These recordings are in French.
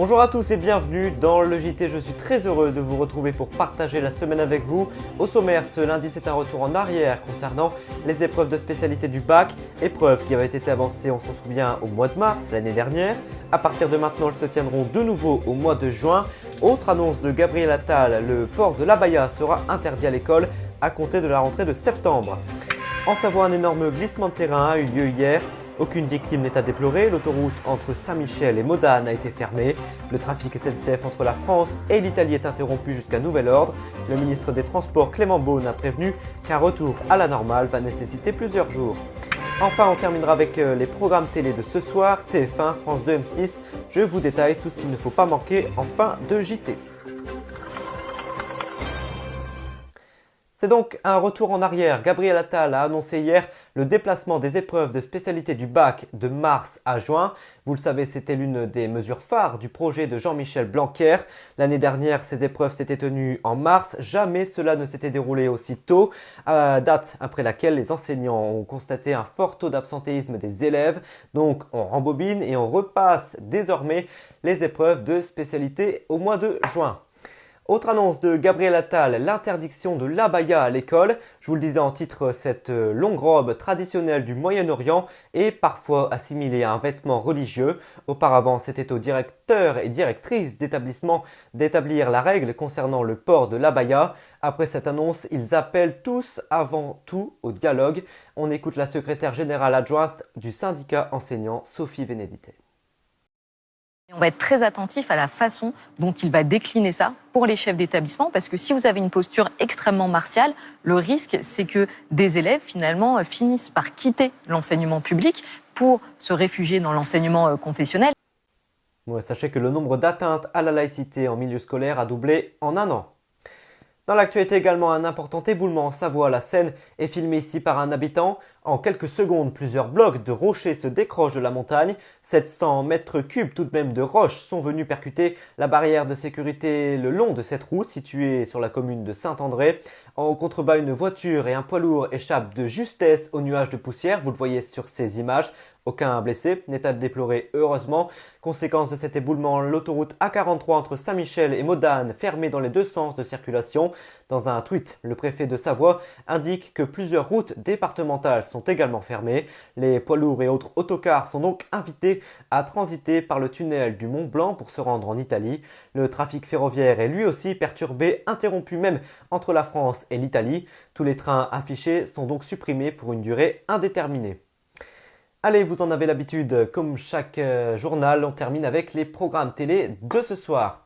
Bonjour à tous et bienvenue dans le JT, je suis très heureux de vous retrouver pour partager la semaine avec vous. Au sommaire, ce lundi c'est un retour en arrière concernant les épreuves de spécialité du bac, épreuves qui avaient été avancées, on s'en souvient, au mois de mars l'année dernière. À partir de maintenant, elles se tiendront de nouveau au mois de juin. Autre annonce de Gabriel Attal, le port de l'abaya sera interdit à l'école à compter de la rentrée de septembre. En Savoie, un énorme glissement de terrain a eu lieu hier. Aucune victime n'est à déplorer, l'autoroute entre Saint-Michel et Modane a été fermée. Le trafic SNCF entre la France et l'Italie est interrompu jusqu'à nouvel ordre. Le ministre des Transports Clément Beaune a prévenu qu'un retour à la normale va nécessiter plusieurs jours. Enfin, on terminera avec les programmes télé de ce soir, TF1, France 2, M6. Je vous détaille tout ce qu'il ne faut pas manquer en fin de JT. C'est donc un retour en arrière. Gabriel Attal a annoncé hier le déplacement des épreuves de spécialité du bac de mars à juin. Vous le savez, c'était l'une des mesures phares du projet de Jean-Michel Blanquer. L'année dernière, ces épreuves s'étaient tenues en mars. Jamais cela ne s'était déroulé aussi tôt, date après laquelle les enseignants ont constaté un fort taux d'absentéisme des élèves. Donc on rembobine et on repasse désormais les épreuves de spécialité au mois de juin. Autre annonce de Gabriel Attal, l'interdiction de l'abaya à l'école. Je vous le disais en titre, cette longue robe traditionnelle du Moyen-Orient est parfois assimilée à un vêtement religieux. Auparavant, c'était aux directeurs et directrices d'établissement d'établir la règle concernant le port de l'abaya. Après cette annonce, ils appellent tous avant tout au dialogue. On écoute la secrétaire générale adjointe du syndicat enseignant, Sophie Vénédité. On va être très attentif à la façon dont il va décliner ça pour les chefs d'établissement, parce que si vous avez une posture extrêmement martiale, le risque, c'est que des élèves, finalement, finissent par quitter l'enseignement public pour se réfugier dans l'enseignement confessionnel. Ouais, sachez que le nombre d'atteintes à la laïcité en milieu scolaire a doublé en un an. Dans l'actualité également, un important éboulement en Savoie. La scène est filmée ici par un habitant. En quelques secondes, plusieurs blocs de rochers se décrochent de la montagne. 700 mètres cubes tout de même de roches sont venus percuter la barrière de sécurité le long de cette route située sur la commune de Saint-André. En contrebas, une voiture et un poids lourd échappent de justesse aux nuages de poussière. Vous le voyez sur ces images. Aucun blessé n'est à déplorer, heureusement. Conséquence de cet éboulement, l'autoroute A43 entre Saint-Michel et Modane fermée dans les deux sens de circulation. Dans un tweet, le préfet de Savoie indique que plusieurs routes départementales sont également fermées. Les poids lourds et autres autocars sont donc invités à transiter par le tunnel du Mont Blanc pour se rendre en Italie. Le trafic ferroviaire est lui aussi perturbé, interrompu même entre la France et l'Italie. Tous les trains affichés sont donc supprimés pour une durée indéterminée. Allez, vous en avez l'habitude, comme chaque journal, on termine avec les programmes télé de ce soir.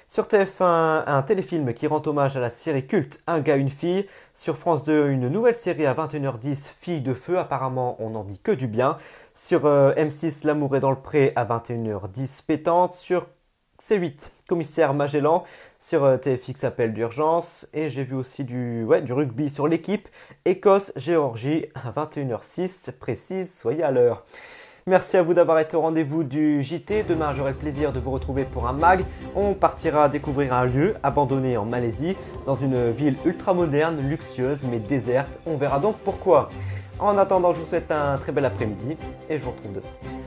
Sur TF1, un téléfilm qui rend hommage à la série culte Un gars, une fille. Sur France 2, une nouvelle série à 21h10, Filles de feu. Apparemment, on n'en dit que du bien. Sur M6, L'amour est dans le pré à 21h10, Pétante. Sur C8, Commissaire Magellan. Sur TFX, Appel d'urgence. Et j'ai vu aussi du rugby sur l'équipe. Écosse-Géorgie à 21h06, précise, soyez à l'heure. Merci à vous d'avoir été au rendez-vous du JT. Demain, j'aurai le plaisir de vous retrouver pour un mag. On partira découvrir un lieu abandonné en Malaisie, dans une ville ultra moderne, luxueuse mais déserte. On verra donc pourquoi. En attendant, je vous souhaite un très bel après-midi et je vous retrouve demain.